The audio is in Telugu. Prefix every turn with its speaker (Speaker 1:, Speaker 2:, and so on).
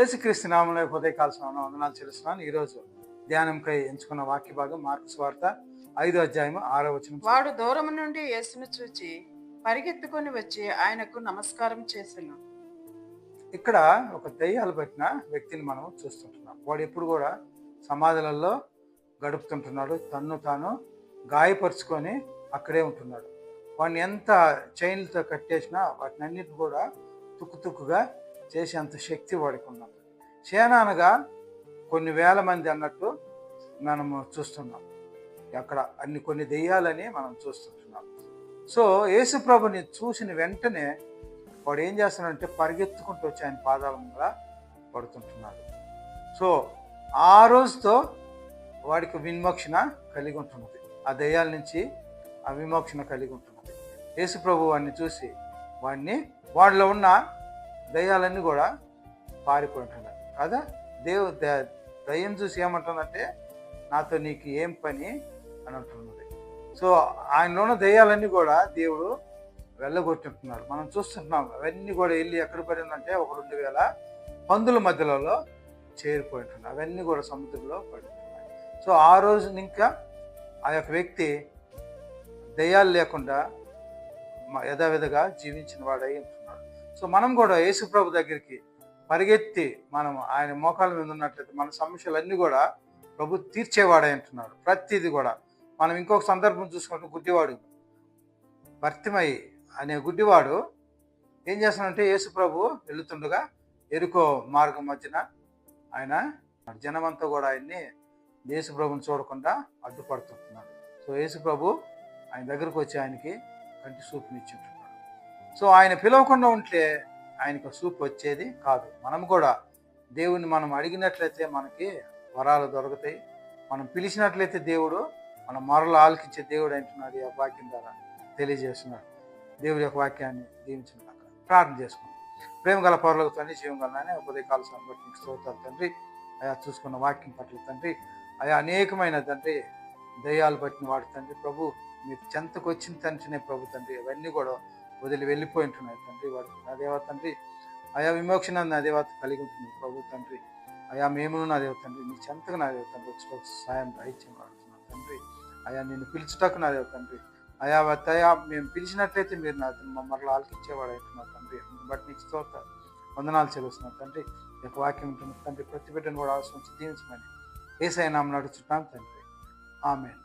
Speaker 1: యేసుక్రీస్తు నామములో ఉదయకాల వందనాలు చెల్లిస్తున్నాను. ఈరోజు ధ్యానంకై ఎంచుకున్న వాక్య భాగం మార్కు సువార్త 5వ అధ్యాయం 6వ వచనం.
Speaker 2: వాడు దూరం నుండి యేసును చూచి పరిగెత్తుకొని వచ్చి ఆయనకు నమస్కారం చేసెను.
Speaker 1: ఇక్కడ ఒక దయ్యాలు పట్టిన వ్యక్తిని మనం చూస్తుంటున్నాం. వాడు ఎప్పుడు కూడా సమాధులలో గడుపుతుంటున్నాడు. తన్ను తాను గాయపరుచుకొని అక్కడే ఉంటున్నాడు. వాడిని ఎంత చైన్లతో కట్టేసినా వాటిని అన్నిటిని కూడా తుక్కుగా చేసేంత శక్తి వాడికి ఉన్నది. సేనానగా కొన్ని వేల మంది అన్నట్టు మనము చూస్తున్నాం. అక్కడ కొన్ని దెయ్యాలని మనం చూస్తుంటున్నాం. సో యేసు ప్రభుని చూసిన వెంటనే వాడు ఏం చేస్తున్నాడంటే పరిగెత్తుకుంటూ వచ్చి ఆయన పాదాల ముందర పడుతుంటున్నాడు. సో ఆ రోజుతో వాడికి విమోక్షణ కలిగి ఉంటున్నది. ఆ దెయ్యాల నుంచి ఆ విమోక్షణ కలిగి ఉంటున్నది. యేసు ప్రభు వాడిని చూసి వాడిలో ఉన్న దయ్యాలన్నీ కూడా పారిపోతుంటున్నాయి కదా. దయ్యం చూసి ఏమంటుందంటే నాతో నీకు ఏం పని అని అంటున్నది. సో ఆయనలో ఉన్న దయ్యాలన్నీ కూడా దేవుడు వెళ్ళగొట్టింటున్నాడు. మనం చూస్తుంటున్నాం. అవన్నీ కూడా వెళ్ళి ఎక్కడ పడిందంటే ఒక 2000 పందుల మధ్యలో చేరిపోయి ఉంటున్నాయి. అవన్నీ కూడా సముద్రంలో పడి ఉంటున్నాయి. సో ఆ రోజు ఇంకా ఆ యొక్క వ్యక్తి దయ్యాలు లేకుండా యథావిధిగా జీవించిన వాడై ఉంటున్నాడు. సో మనం కూడా యేసు ప్రభు దగ్గరికి పరిగెత్తి మనం ఆయన మోకాల మీద ఉన్నట్లయితే మన సమస్యలన్నీ కూడా ప్రభు తీర్చేవాడై ఉంటున్నాడు. ప్రతిదీ కూడా మనం ఇంకొక సందర్భం చూసుకుంటే గుడ్డివాడు భర్తిమయ్యి అనే గుడ్డివాడు ఏం చేస్తున్నాడంటే యేసు ప్రభు వెళుతుండగా ఎరుకో మార్గం మధ్యన ఆయన జనమంతా కూడా ఆయన్ని యేసు ప్రభుని చూడకుండా అడ్డుపడుతుంటున్నాడు. సో యేసు ప్రభు ఆయన దగ్గరకు వచ్చి ఆయనకి కంటి చూపునిచ్చుంటున్నాడు. సో ఆయన పిలవకుండా ఉంటే ఆయనకు చూపు వచ్చేది కాదు. మనం కూడా దేవుణ్ణి మనం అడిగినట్లయితే మనకి వరాలు దొరుకుతాయి. మనం పిలిచినట్లయితే దేవుడు మన మొరలు ఆలకించే దేవుడు అంటున్నాడు. ఈ వాక్యం ద్వారా తెలియజేస్తున్నాడు. దేవుడి యొక్క వాక్యాన్ని దీవించిన ప్రార్థన చేసుకున్నాం. ప్రేమ గల పౌరులకు తండ్రి, జీవం గలనే ఉదయకాల సమయం బట్టి నీకు స్తోత్రాలు తండ్రి. అయా చూసుకున్న వాక్యం పట్ల తండ్రి, అయా అనేకమైన తండ్రి దయ్యాలు పట్టిన వాడు తండ్రి ప్రభు మీరు చెంతకు వచ్చిన తండ్రినే ప్రభు తండ్రి అవన్నీ కూడా వదిలి వెళ్ళిపోయి ఉంటున్నాయి తండ్రి. వాడు నా దేవ తండ్రి అయా విమోక్షణ నా దేవత కలిగి ఉంటుంది ప్రభు తండ్రి. అయా మేమును నా దేవ తండ్రి నీ చెంతకు నా దేవ తండ్రి వచ్చి సాయం దయచేయమని అడుగుతున్నాను తండ్రి. అయా నిన్ను పిలుచుటకు నా దేవ తండ్రి అయా మేము పిలిచినట్లయితే మీరు నా మమ్మల్ని ఆలకించేవాడు అంటున్నారు తండ్రి. బట్ నీకు స్తోత్రాలు వందనాలు చెల్లిస్తున్నాను తండ్రి. ఈ యొక్క వాక్యం ఉంటుంది తండ్రి. ప్రతి బిడ్డను కూడా అవసరం దీవించమని యేసయ్య నామమున అడుగుచున్నాం తండ్రి. ఆమేన్.